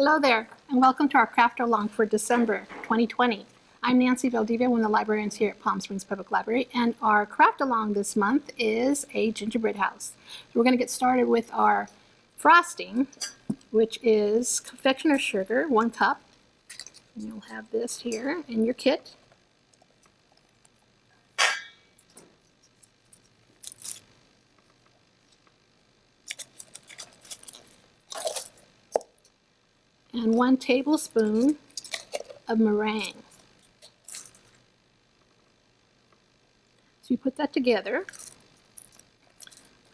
Hello there, and welcome to our craft along for December 2020. I'm Nancy Valdivia, one of the librarians here at Palm Springs Public Library, and our craft along this month is a gingerbread house. So we're going to get started with our frosting, which is confectioner's sugar, 1 cup. And you'll have this here in your kit. And 1 tablespoon of meringue. So you put that together.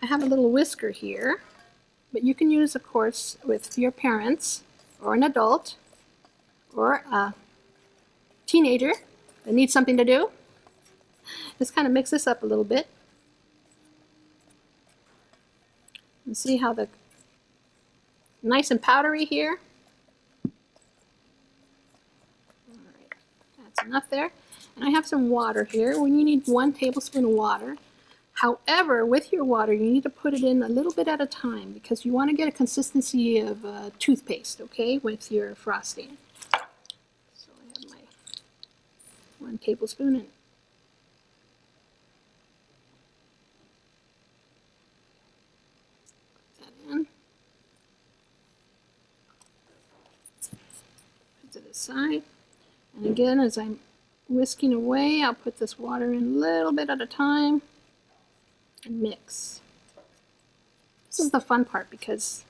I have a little whisker here, but you can use, of course, with your parents or an adult or a teenager that needs something to do. Just kind of mix this up a little bit. And see how the nice and powdery here. Alright, that's enough there. And I have some water here. When you need 1 tablespoon of water. However, with your water, you need to put it in a little bit at a time because you want to get a consistency of toothpaste, okay, with your frosting. So I have my 1 tablespoon in. Put that in. Put it aside. And again, as I'm whisking away, I'll put this water in a little bit at a time and mix. This is the fun part because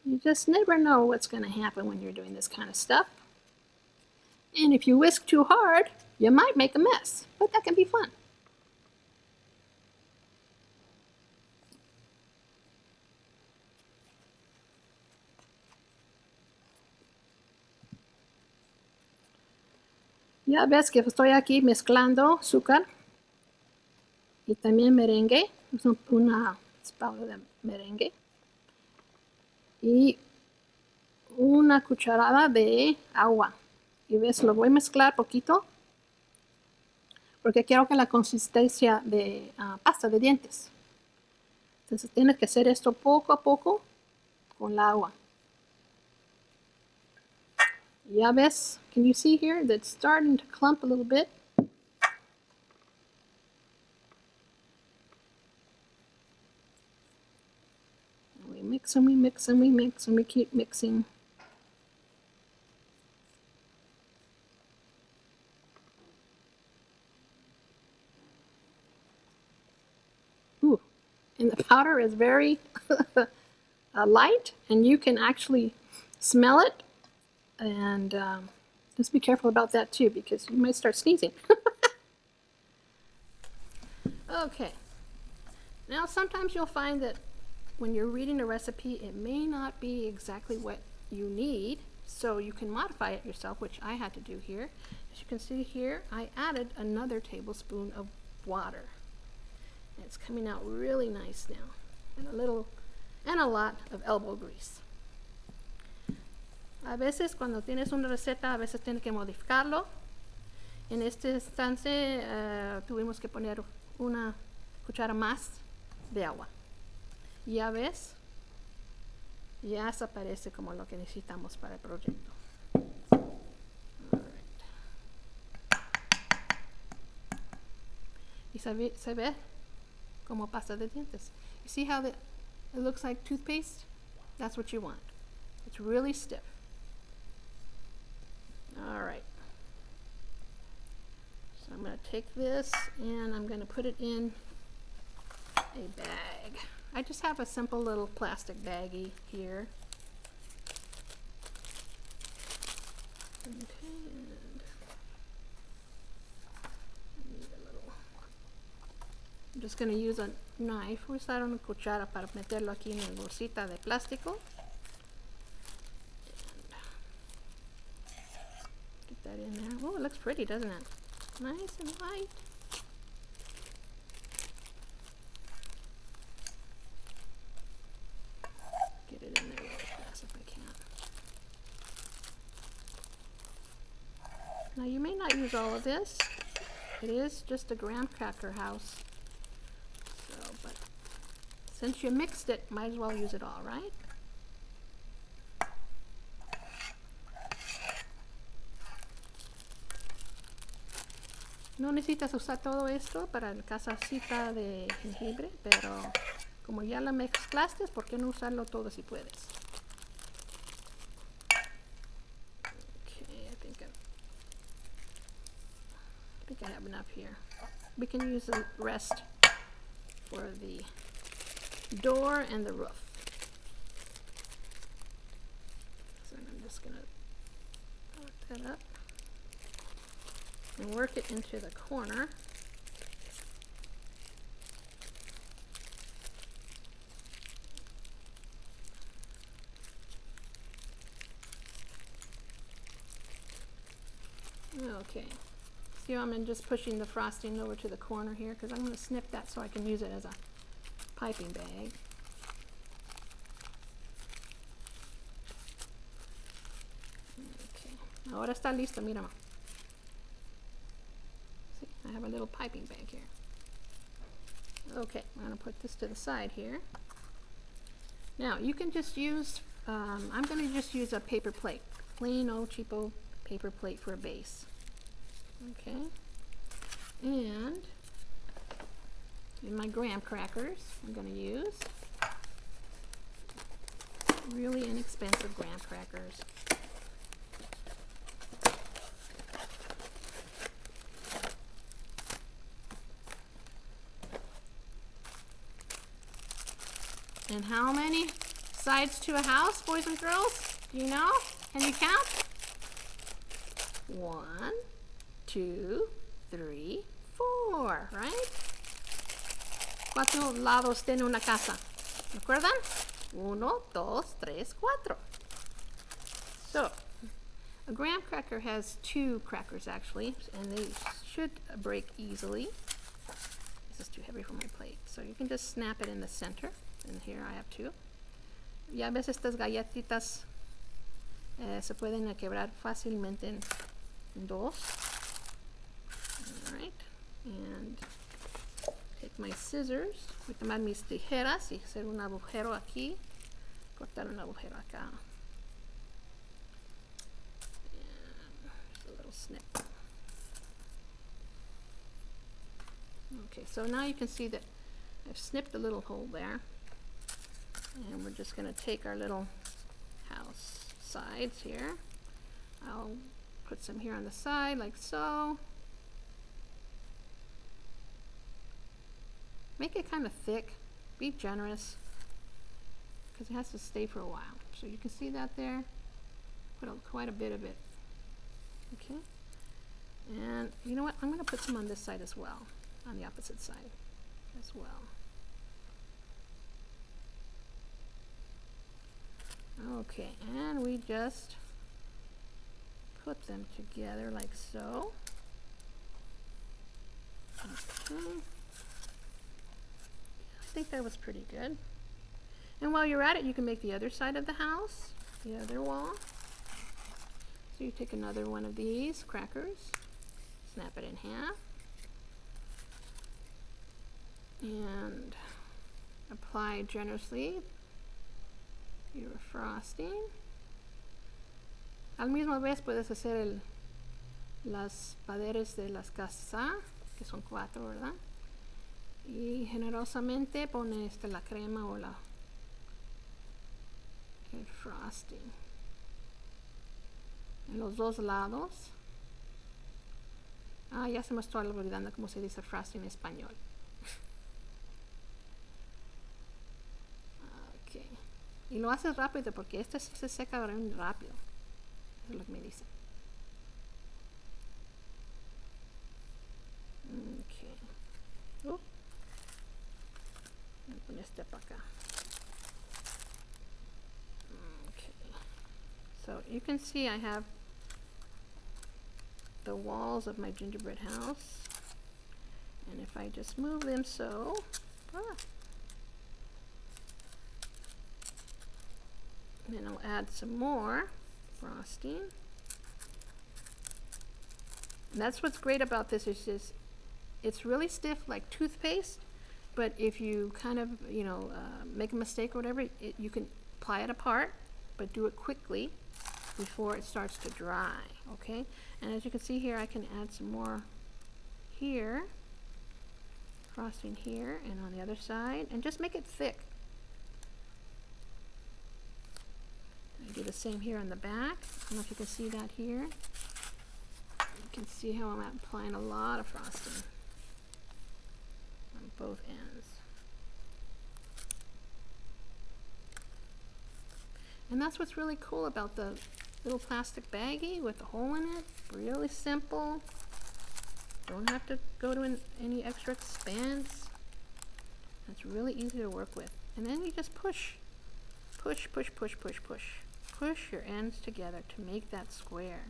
you just never know what's going to happen when you're doing this kind of stuff. And if you whisk too hard, you might make a mess, but that can be fun. Ya ves que estoy aquí mezclando azúcar y también merengue, es una espalda de merengue y 1 cucharada de agua. Y ves, lo voy a mezclar poquito porque quiero que la consistencia de pasta de dientes. Entonces tienes que hacer esto poco a poco con el agua. Ya ves, can you see here that's starting to clump a little bit? And we mix and we mix and we mix and we keep mixing. Ooh, and the powder is very light, and you can actually smell it. And just be careful about that too, because you might start sneezing. Okay. Now sometimes you'll find that when you're reading a recipe, it may not be exactly what you need, so you can modify it yourself, which I had to do here. As you can see here, I added another tablespoon of water. And it's coming out really nice now. And a lot of elbow grease. A veces cuando tienes una receta, a veces tienes que modificarlo. En este instante tuvimos que poner 1 cuchara más de agua. Ya ves, ya se parece como lo que necesitamos para el proyecto. Y se ve como pasta de dientes. You see how it looks like toothpaste? That's what you want. It's really stiff. All right. So I'm going to take this and I'm going to put it in a bag. I just have a simple little plastic baggie here. Okay, and I need a little. I'm just going to use a knife. Voy a usar una cuchara para meterlo aquí en la bolsita de plástico. That in there. Oh, it looks pretty, doesn't it? Nice and light. Get it in there really fast if I can. Now you may not use all of this. It is just a graham cracker house. So, but since you mixed it, might as well use it all, right? No necesitas usar todo esto para la casacita de jengibre, pero como ya la mezclaste, ¿por qué no usarlo todo si puedes? Okay, I think I have enough here. We can use the rest for the door and the roof. So I'm just gonna put that up and work it into the corner. Okay, see how I'm just pushing the frosting over to the corner here because I'm going to snip that so I can use it as a piping bag. Okay, ahora está listo, mira. See, I have a little piping bag here. Okay, I'm going to put this to the side here. Now, you can just use, I'm going to just use a paper plate, plain old cheapo paper plate for a base. Okay, and in my graham crackers, I'm going to use really inexpensive graham crackers. And how many sides to a house, boys and girls? Do you know? Can you count? 1, 2, 3, 4, right? ¿Cuántos lados tiene una casa? ¿Recuerdan? 1, 2, 3, 4. So, a graham cracker has 2 crackers actually, and they should break easily. This is too heavy for my plate. So you can just snap it in the center. And here I have 2. Ya ves, estas galletitas se pueden quebrar fácilmente en 2. Alright, and take my scissors, voy a tomar mis tijeras y hacer un agujero aquí, cortar un agujero acá. And just a little snip. Okay, so now you can see that I've snipped a little hole there. And we're just going to take our little house sides here. I'll put some here on the side like so. Make it kind of thick. Be generous because it has to stay for a while. So you can see that there. Put quite a bit of it. Okay. And you know what? I'm going to put some on this side as well, on the opposite side as well. Okay, and we just put them together like so. Okay. I think that was pretty good. And while you're at it, you can make the other side of the house, the other wall. So you take another one of these crackers, snap it in half, and apply generously your frosting. Al mismo vez puedes hacer las paredes de las casas, que son 4, ¿verdad? Y generosamente pone la crema o el frosting en los 2 lados. Ah, ya se me estoy olvidando cómo se dice frosting en español. Okay. Y lo haces rápido porque este se seca rápido. Eso es lo que me dicen. Okay. Voy a poner este para acá. Okay. So you can see I have the walls of my gingerbread house. And if I just move them so, then I'll add some more frosting. And that's what's great about this is just it's really stiff like toothpaste, but if you kind of make a mistake or whatever, you can ply it apart, but do it quickly before it starts to dry. Okay, and as you can see here, I can add some more here, frosting here, and on the other side, and just make it thick. I do the same here on the back. I don't know if you can see that here. You can see how I'm applying a lot of frosting on both ends. And that's what's really cool about the little plastic baggie with a hole in it. Really simple. Don't have to go to any extra expense. It's really easy to work with. And then you just push. Push, push, push, push, push. Push your ends together to make that square.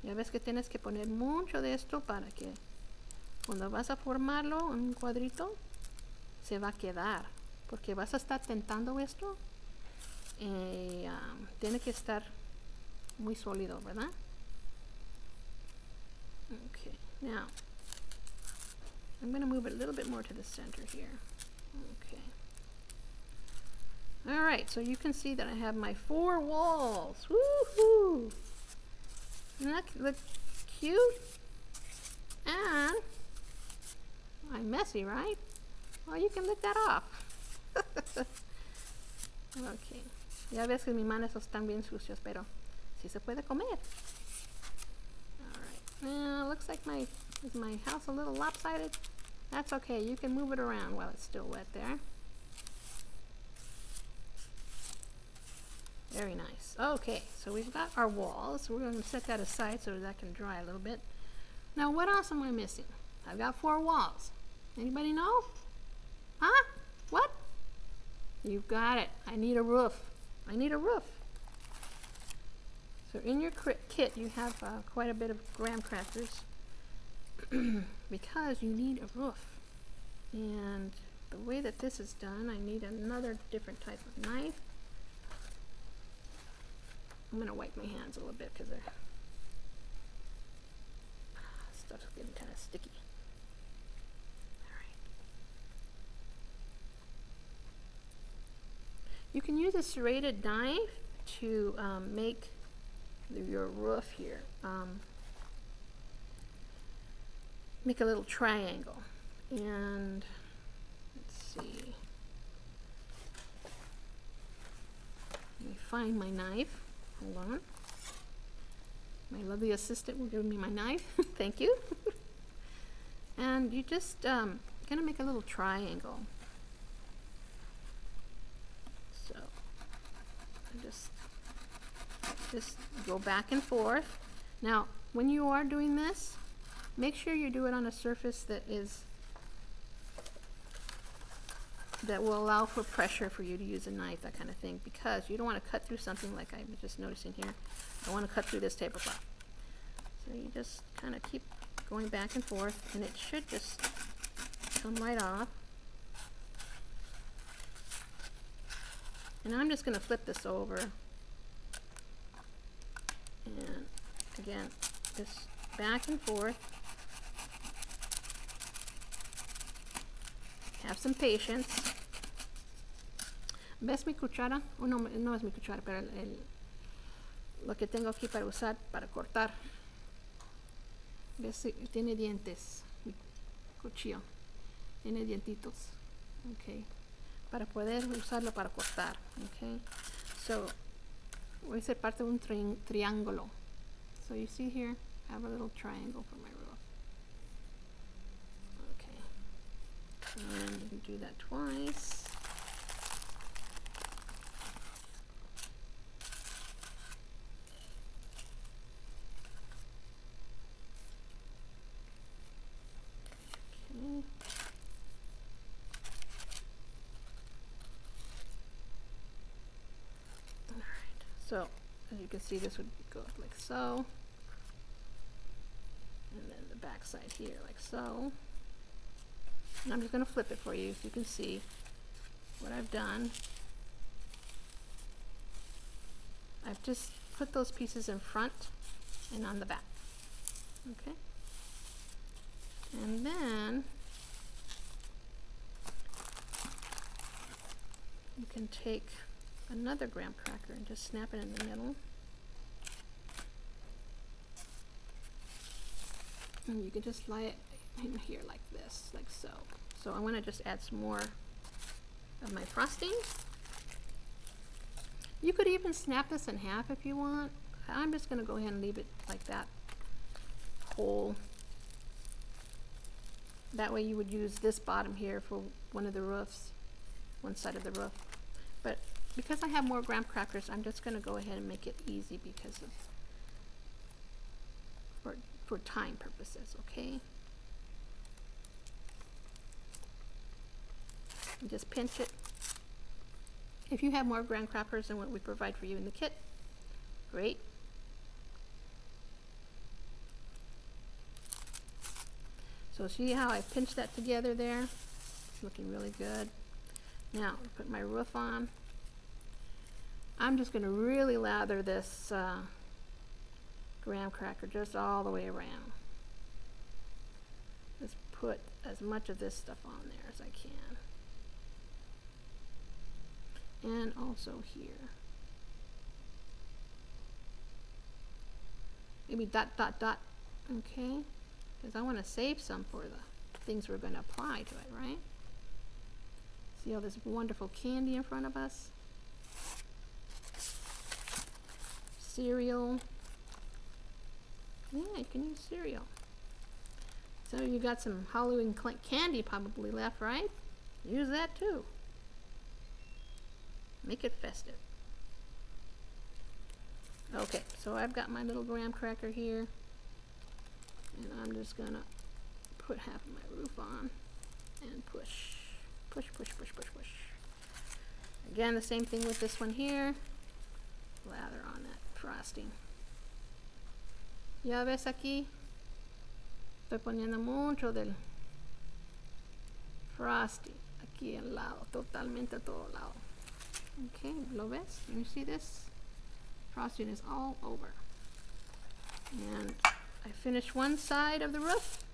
Ya ves que tienes que poner mucho de esto para que cuando vas a formarlo en un cuadrito se va a quedar. Porque vas a estar tentando esto. Tiene que estar muy sólido, ¿verdad? Okay, now I'm going to move it a little bit more to the center here. Okay. Alright, so you can see that I have my 4 walls. Woohoo! Doesn't that look cute? And I'm messy, right? Well, you can lick that off. Okay. Ya ves que mis manos están bien sucios, pero sí se puede comer. Alright. Now, looks like is my house a little lopsided? That's okay. You can move it around while it's still wet there. Very nice. Okay, so we've got our walls. We're going to set that aside so that can dry a little bit. Now, what else am I missing? I've got 4 walls. Anybody know? Huh? What? You've got it. I need a roof. I need a roof. So in your kit, you have quite a bit of graham crackers because you need a roof. And the way that this is done, I need another different type of knife. I'm going to wipe my hands a little bit because stuff's getting kind of sticky. Alright. You can use a serrated knife to make your roof here. Make a little triangle. And let's see. Let me find my knife. Hold on. My lovely assistant will give me my knife. Thank you. And you just gonna make a little triangle. So I just go back and forth. Now, when you are doing this, make sure you do it on a surface that will allow for pressure for you to use a knife, that kind of thing, because you don't want to cut through something like I'm just noticing here. I want to cut through this tablecloth. So you just kind of keep going back and forth, and it should just come right off. And I'm just going to flip this over. And again, just back and forth. Have some patience. ¿Ves mi cuchara? Oh, no, no es mi cuchara, pero lo que tengo aquí para usar para cortar. ¿Ves? Tiene dientes. Mi cuchillo. Tiene dientitos. Okay. Para poder usarlo para cortar. Okay. So, voy a hacer parte de un triángulo. So you see here, I have a little triangle for my roof. And you can do that twice. Okay. Alright, so as you can see, this would go like so. And then the back side here like so. And I'm just going to flip it for you so you can see what I've done. I've just put those pieces in front and on the back. Okay? And then you can take another graham cracker and just snap it in the middle. And you can just in here like this, like so. So I'm gonna just add some more of my frosting. You could even snap this in half if you want. I'm just gonna go ahead and leave it like that whole. That way you would use this bottom here for one of the roofs, one side of the roof. But because I have more graham crackers, I'm just gonna go ahead and make it easy because of for time purposes, okay? And just pinch it. If you have more graham crackers than what we provide for you in the kit, great. So see how I pinched that together there? It's looking really good. Now, put my roof on. I'm just gonna really lather this graham cracker just all the way around. Just put as much of this stuff on there as I can. And also here. Maybe dot, dot, dot, okay? Because I want to save some for the things we're going to apply to it, right? See all this wonderful candy in front of us? Cereal. Yeah, you can use cereal. So you got some Halloween candy probably left, right? Use that too. Make it festive. Okay, so I've got my little graham cracker here. And I'm just gonna put half of my roof on and push, push, push, push, push, push. Again, the same thing with this one here. Lather on that frosting. Ya ves aquí, estoy poniendo mucho del frosting aquí al lado, totalmente a todo lado. Okay, ¿lo ves? Can you see this? Frosting is all over. And I finished one side of the roof.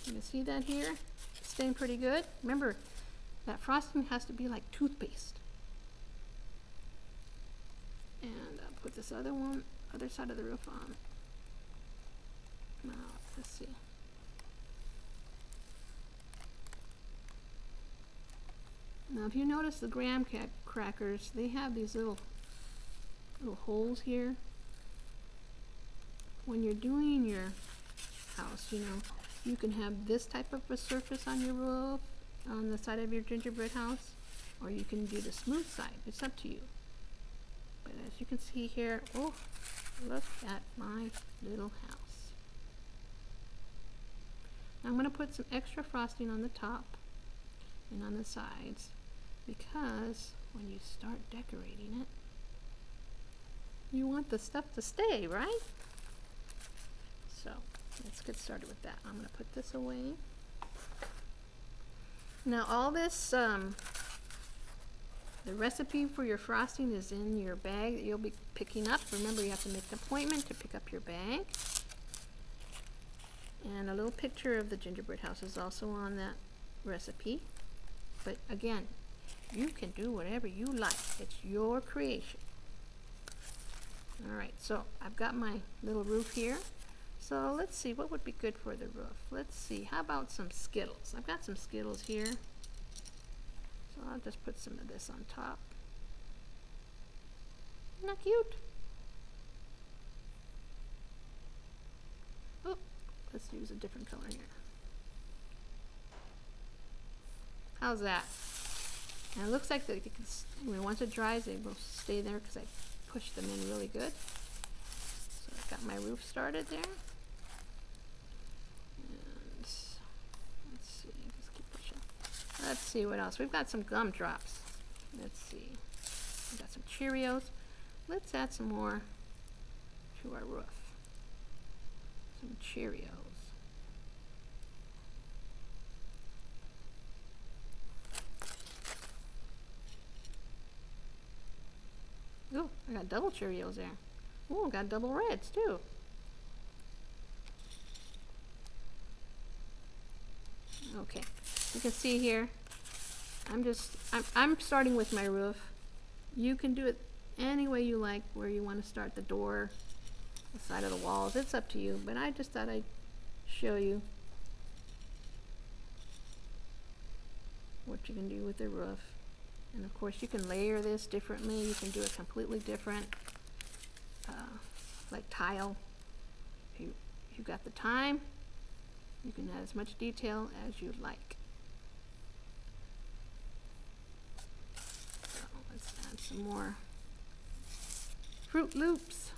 You can see that here. It's staying pretty good. Remember, that frosting has to be like toothpaste. And I'll put this other side of the roof on. Now, let's see. Now, if you notice the graham crackers, they have these little holes here. When you're doing your house, you know, you can have this type of a surface on your roof, on the side of your gingerbread house, or you can do the smooth side. It's up to you. But as you can see here, oh, look at my little house. I'm going to put some extra frosting on the top and on the sides because when you start decorating it, you want the stuff to stay, right? So let's get started with that. I'm going to put this away. Now all this, the recipe for your frosting is in your bag that you'll be picking up. Remember, you have to make an appointment to pick up your bag. And a little picture of the gingerbread house is also on that recipe. But again, you can do whatever you like. It's your creation. Alright, so I've got my little roof here. So let's see, what would be good for the roof? Let's see, how about some Skittles? I've got some Skittles here. So I'll just put some of this on top. Isn't that cute? Oh, let's use a different color here. How's that? And it looks like that you can, once it dries, they will stay there because I pushed them in really good. So I've got my roof started there. And let's see, just keep pushing. Let's see what else. We've got some gumdrops. Let's see. We've got some Cheerios. Let's add some more to our roof. Some Cheerios. Ooh, I got double Cheerios there. Ooh, got double reds too. Okay, you can see here, I'm starting with my roof. You can do it any way you like, where you want to start the door, the side of the walls. It's up to you, but I just thought I'd show you what you can do with the roof. And of course you can layer this differently. You can do it completely different, like tile. If you got the time, you can add as much detail as you'd like. So let's add some more Fruit Loops.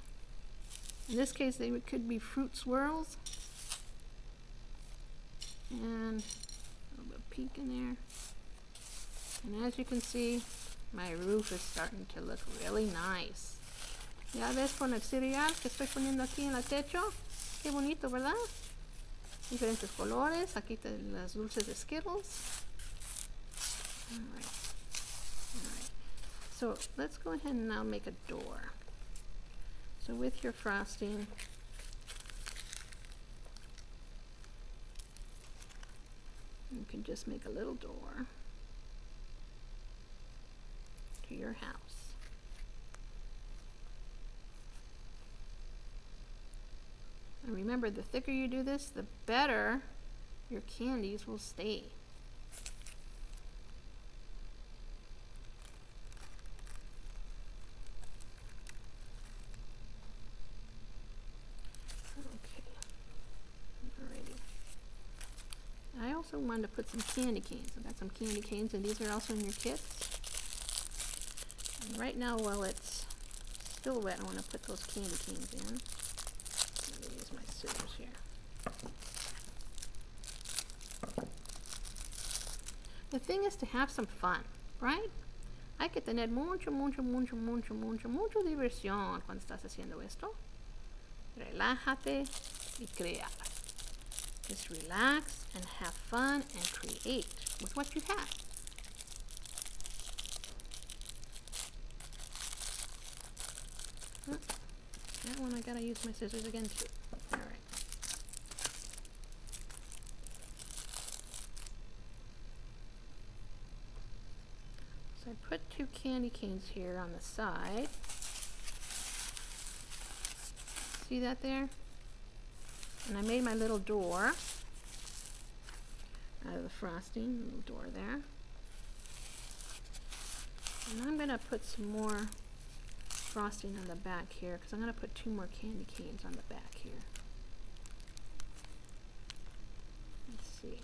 In this case, they could be fruit swirls. And a little bit of pink in there. And as you can see, my roof is starting to look really nice. Ya ves con el cereal que estoy poniendo aquí en el techo. Qué bonito, ¿verdad? Diferentes colores. Aquí las dulces de Skittles. Alright. Alright. So let's go ahead and now make a door. So with your frosting, you can just make a little door to your house. And remember, the thicker you do this, the better your candies will stay. Okay. Alrighty. I also wanted to put some candy canes. I got some candy canes, and these are also in your kits. And right now, while it's still wet, I want to put those candy canes in. Let me use my scissors here. The thing is to have some fun, right? Hay que tener mucho diversión cuando estás haciendo esto. Relájate y crea. Just relax and have fun and create with what you have. That one I gotta use my scissors again too. Alright. So I put 2 candy canes here on the side. See that there? And I made my little door out of the frosting, little door there. And I'm gonna put some more frosting on the back here because I'm going to put 2 more candy canes on the back here. Let's see.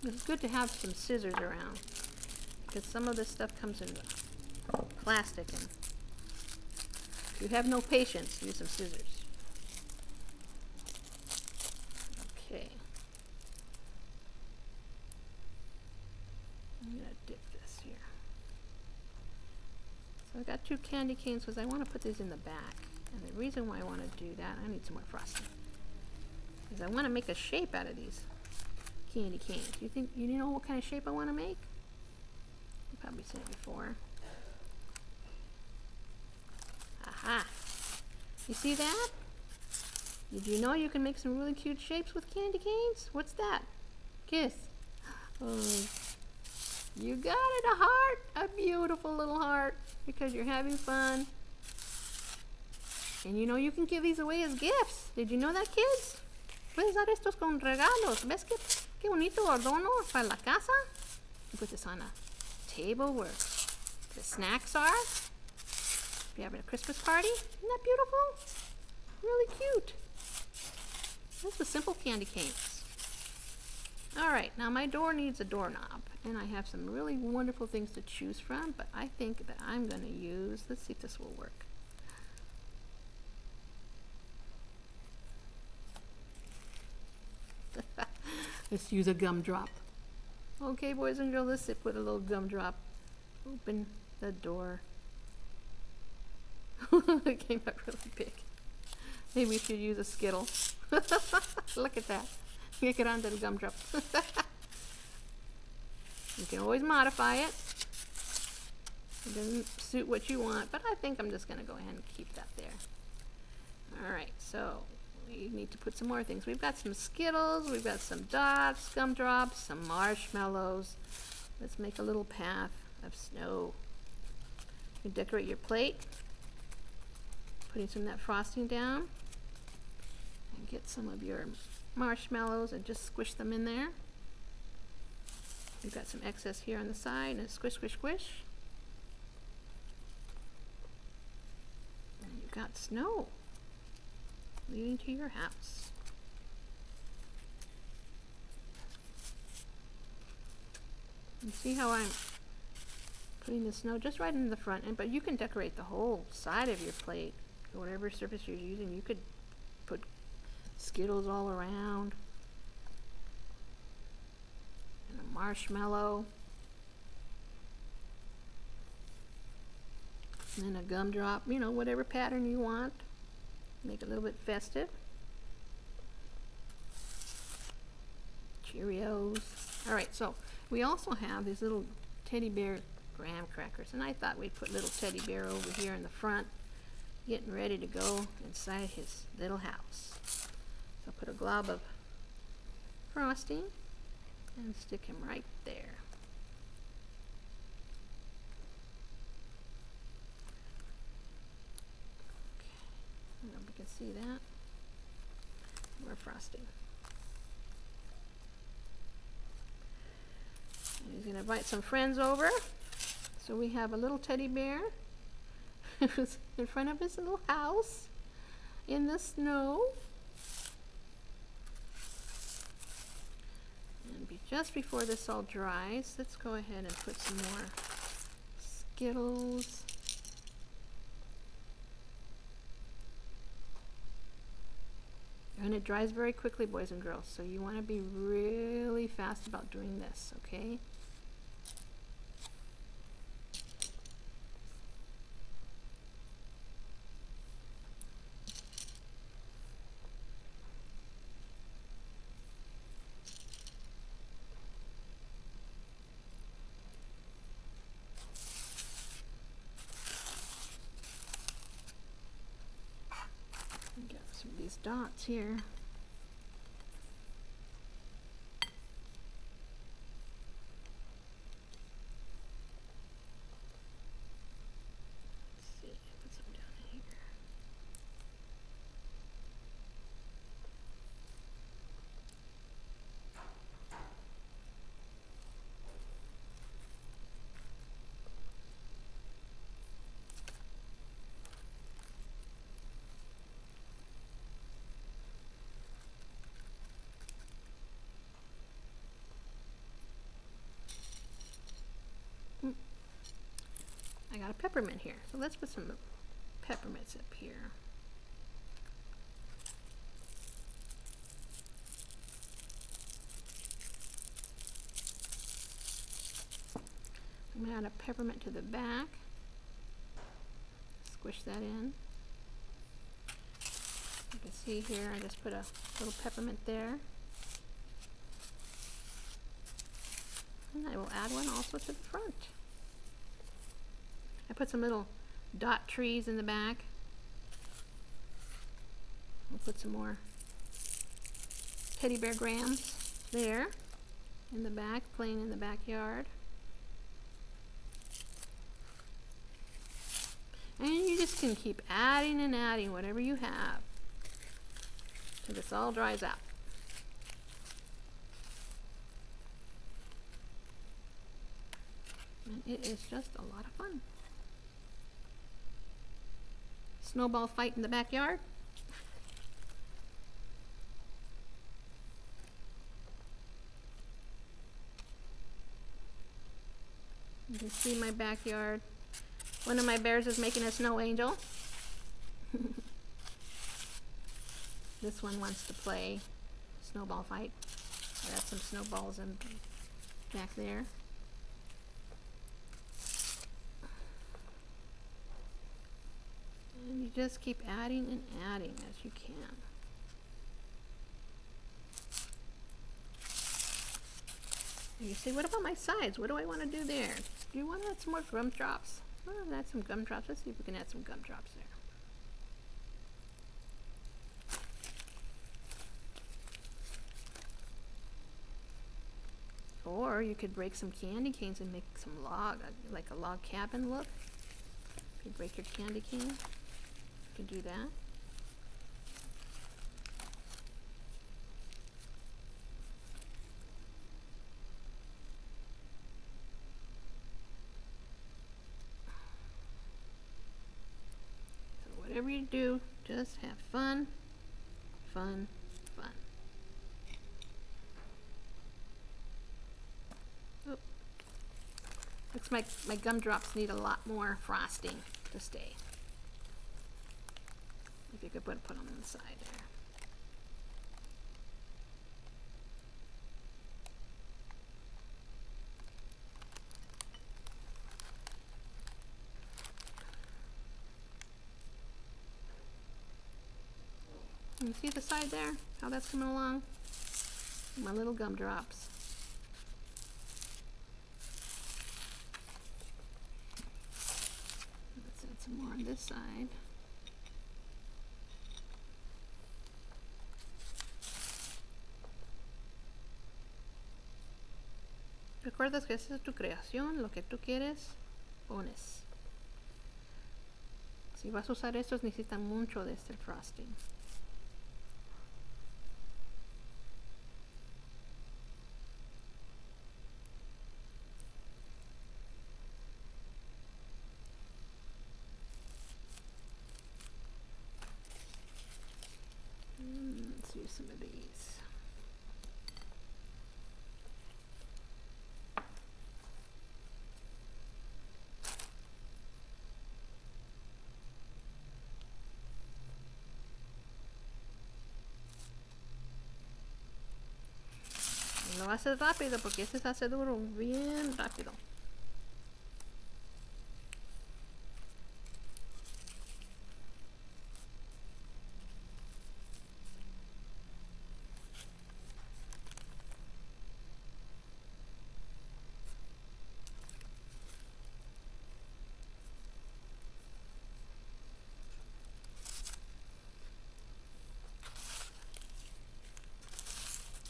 It's good to have some scissors around because some of this stuff comes in plastic, and if you have no patience, use some scissors. Okay. I'm going to dip this here. So I got 2 candy canes because I want to put these in the back. And the reason why I want to do that, I need some more frosting, is I want to make a shape out of these candy canes. You know what kind of shape I want to make? You've probably seen it before. Aha! You see that? Did you know you can make some really cute shapes with candy canes? What's that? Kiss. Oh. You got it, a heart, a beautiful little heart, because you're having fun. And you know you can give these away as gifts. Did you know that, kids? Puedes dar estos con regalos. ¿Ves qué bonito adorno para la casa? You put this on a table where the snacks are. If you're having a Christmas party, isn't that beautiful? Really cute. That's the simple candy canes. Alright, now my door needs a doorknob. And I have some really wonderful things to choose from, but I think that I'm going to use, let's see if this will work. Let's use a gumdrop. Okay, boys and girls, let's put a little gumdrop. Open the door. It came out really big. Maybe we should use a Skittle. Look at that. Que grande el gumdrop. You can always modify it. It doesn't suit what you want, but I think I'm just going to go ahead and keep that there. Alright, so we need to put some more things. We've got some Skittles, we've got some dots, gumdrops, some marshmallows. Let's make a little path of snow. You can decorate your plate, putting some of that frosting down. get some of your marshmallows and just squish them in there. You've got some excess here on the side, and squish, squish, squish. And you've got snow leading to your house. You see how I'm putting the snow just right in the front end, but you can decorate the whole side of your plate. Whatever surface you're using, you could put Skittles all around. And a marshmallow. And then a gumdrop, you know, whatever pattern you want. Make it a little bit festive. Cheerios. Alright, so we also have these little teddy bear graham crackers, and I thought we'd put little teddy bear over here in the front, getting ready to go inside his little house. So put a glob of frosting and stick him right there. Okay, I don't know if you can see that. More frosting. And he's going to invite some friends over. So we have a little teddy bear who's in front of his little house in the snow. And just before this all dries, let's go ahead and put some more Skittles. And it dries very quickly, boys and girls, so you want to be really fast about doing this, okay? Got some of these dots here. Let's see, put some down here. I got a peppermint here, so let's put some peppermints up here. I'm going to add a peppermint to the back. Squish that in. You can see here, I just put a little peppermint there. And I will add one also to the front. I put some little dot trees in the back. We'll put some more teddy bear grams there in the back, playing in the backyard. And you just can keep adding and adding whatever you have till this all dries out. And it is just a lot of fun. Snowball fight in the backyard. You can see my backyard. One of my bears is making a snow angel. This one wants to play snowball fight. I got some snowballs in back there. And you just keep adding and adding as you can. And you say, what about my sides? What do I want to do there? Do you want to add some more gumdrops? Well, add some gumdrops. Let's see if we can add some gumdrops there. Or you could break some candy canes and make some like a log cabin look. If you break your candy cane, you can do that. whatever you do, just have fun, fun, fun. Oh. Looks like my gumdrops need a lot more frosting to stay. If you could put them on the side there. You see the side there? How that's coming along? My little gumdrops. Let's add some more on this side. Recuerda que esa es tu creación, lo que tú quieres, pones. Si vas a usar estos, necesitan mucho de este frosting. Let's use some of these. Lo haces rápido porque este se hace duro bien rápido.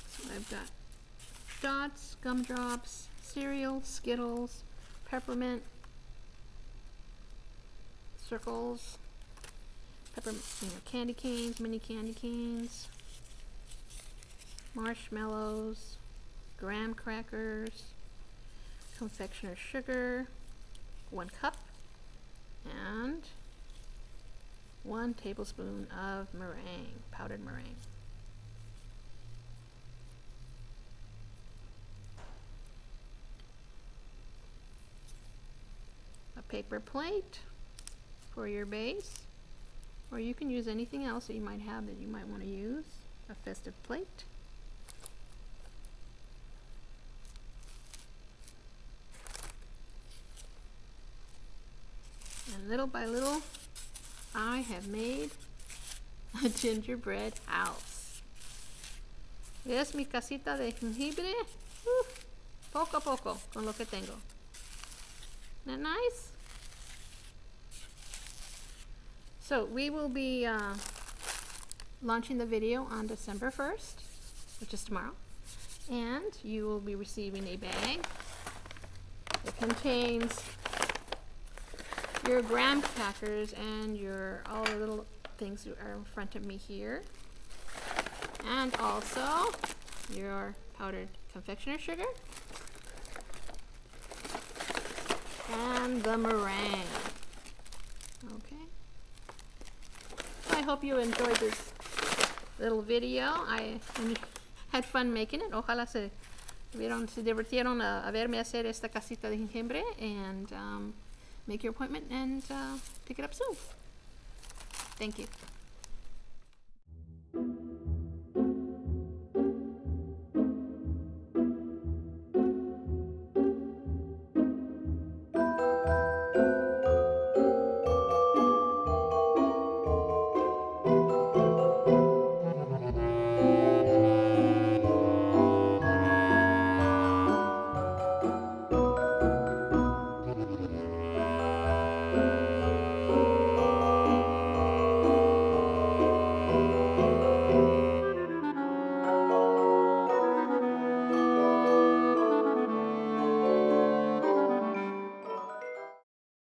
So I've got dots, gumdrops, cereal, Skittles, peppermint, circles, candy canes, mini candy canes, marshmallows, graham crackers, confectioner's sugar, 1 cup, and 1 tablespoon of meringue, powdered meringue. A paper plate for your base, or you can use anything else that you might have that you might want to use. A festive plate. And little by little, I have made a gingerbread house. Es mi casita de jengibre, poco a poco, con lo que tengo. Isn't that nice? So we will be launching the video on December 1st, which is tomorrow, and you will be receiving a bag that contains your graham crackers and all the little things that are in front of me here, and also your powdered confectioner's sugar and the meringue. Okay. So I hope you enjoyed this little video. I had fun making it. Ojalá se divirtieron a verme hacer esta casita de jengibre, and make your appointment and pick it up soon. Thank you.